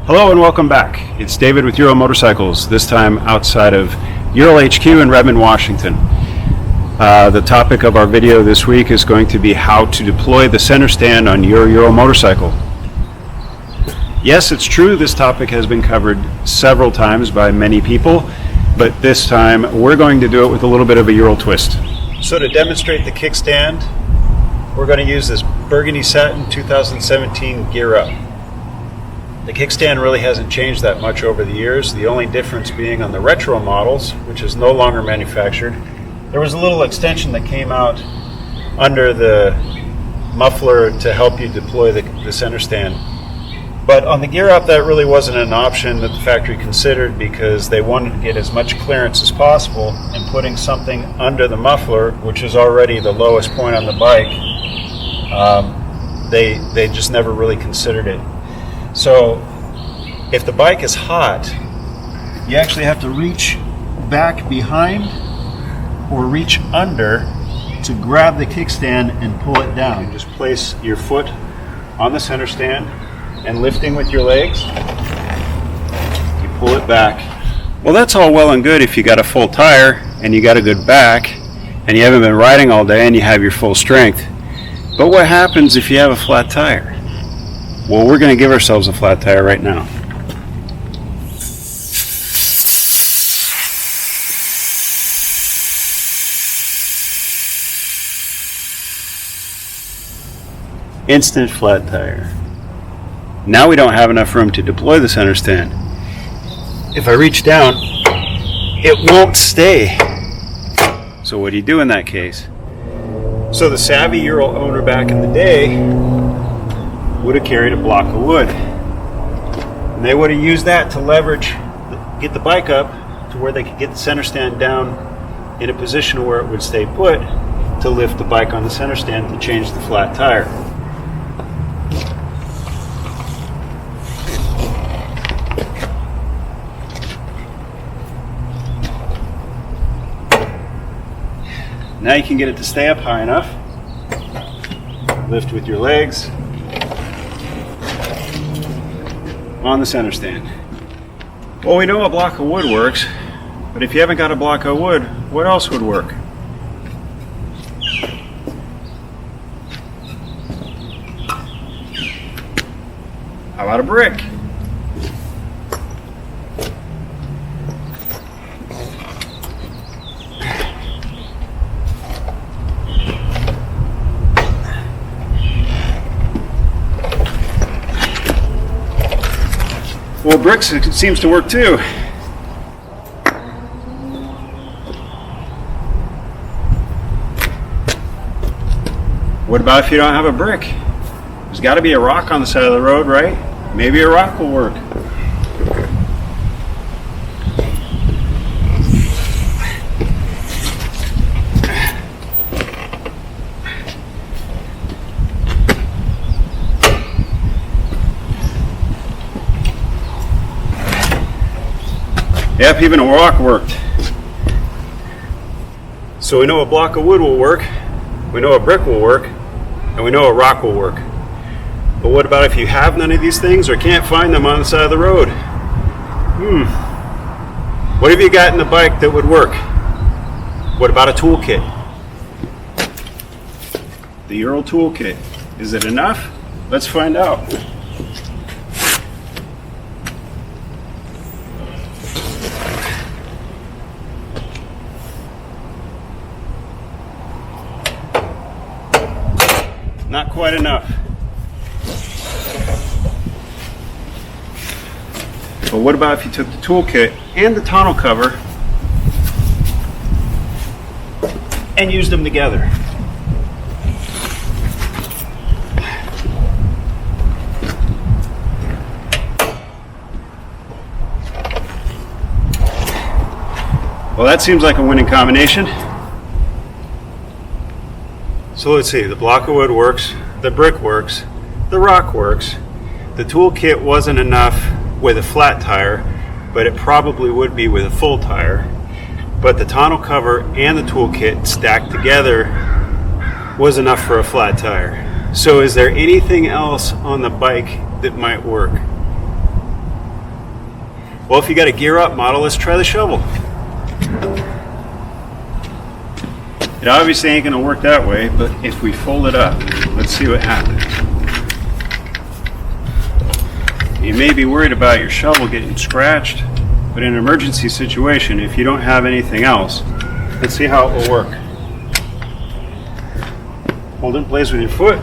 Hello and welcome back. It's David with Ural Motorcycles, this time outside of Ural HQ in Redmond, Washington. The topic of our video this week is going to be how to deploy the center stand on your Ural motorcycle. Yes, it's true, this topic has been covered several times by many people, but this time we're going to do it with a little bit of a Ural twist. So to demonstrate the kickstand, we're going to use this burgundy satin 2017 Gear Up. The kickstand really hasn't changed that much over the years, the only difference being on the retro models, which is no longer manufactured. There was a little extension that came out under the muffler to help you deploy the center stand. But on the Gear Up, that really wasn't an option that the factory considered because they wanted to get as much clearance as possible, and putting something under the muffler, which is already the lowest point on the bike, they just never really considered it. So if the bike is hot, you actually have to reach back behind or reach under to grab the kickstand and pull it down. You just place your foot on the center stand and lifting with your legs, you pull it back. Well, that's all well and good if you got a full tire and you got a good back and you haven't been riding all day and you have your full strength. But what happens if you have a flat tire? Well, we're going to give ourselves a flat tire right now. Instant flat tire. Now we don't have enough room to deploy the center stand. If I reach down, it won't stay. So what do you do in that case? So the savvy Ural owner back in the day would have carried a block of wood. And they would have used that to leverage, get the bike up to where they could get the center stand down in a position where it would stay put to lift the bike on the center stand to change the flat tire. Now you can get it to stay up high enough. Lift with your legs on the center stand. Well, we know a block of wood works, but if you haven't got a block of wood, what else would work? How about a brick? Well, bricks, it seems to work too. What about if you don't have a brick? There's got to be a rock on the side of the road, right? Maybe a rock will work. Yep, even a rock worked. So we know a block of wood will work, we know a brick will work, and we know a rock will work. But what about if you have none of these things or can't find them on the side of the road? What have you got in the bike that would work? What about a toolkit? The Ural toolkit. Is it enough? Let's find out. Not quite enough. But what about if you took the toolkit and the tonneau cover and used them together? Well, that seems like a winning combination. So let's see, the block of wood works, the brick works, the rock works. The toolkit wasn't enough with a flat tire, but it probably would be with a full tire. But the tonneau cover and the toolkit stacked together was enough for a flat tire. So is there anything else on the bike that might work? Well, if you got a gear up model, let's try the shovel. It obviously ain't gonna work that way, but if we fold it up, let's see what happens. You may be worried about your shovel getting scratched, but in an emergency situation, if you don't have anything else, let's see how it will work. Hold it in place with your foot.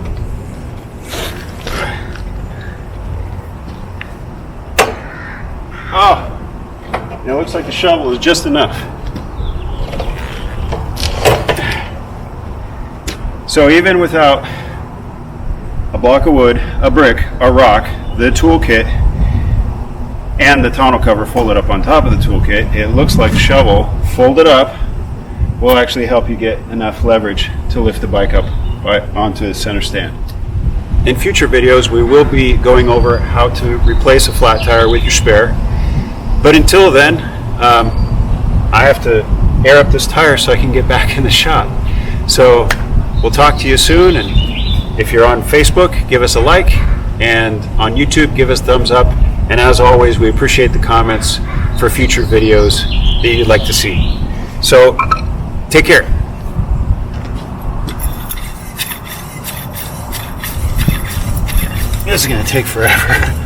Oh, it looks like the shovel is just enough. So even without a block of wood, a brick, a rock, the toolkit, and the tonneau cover folded up on top of the toolkit, it looks like a shovel folded up will actually help you get enough leverage to lift the bike up onto the center stand. In future videos, we will be going over how to replace a flat tire with your spare. But until then, I have to air up this tire so I can get back in the shop. So we'll talk to you soon, and if you're on Facebook, give us a like, and on YouTube, give us a thumbs up. And as always, we appreciate the comments for future videos that you'd like to see. So take care. This is going to take forever.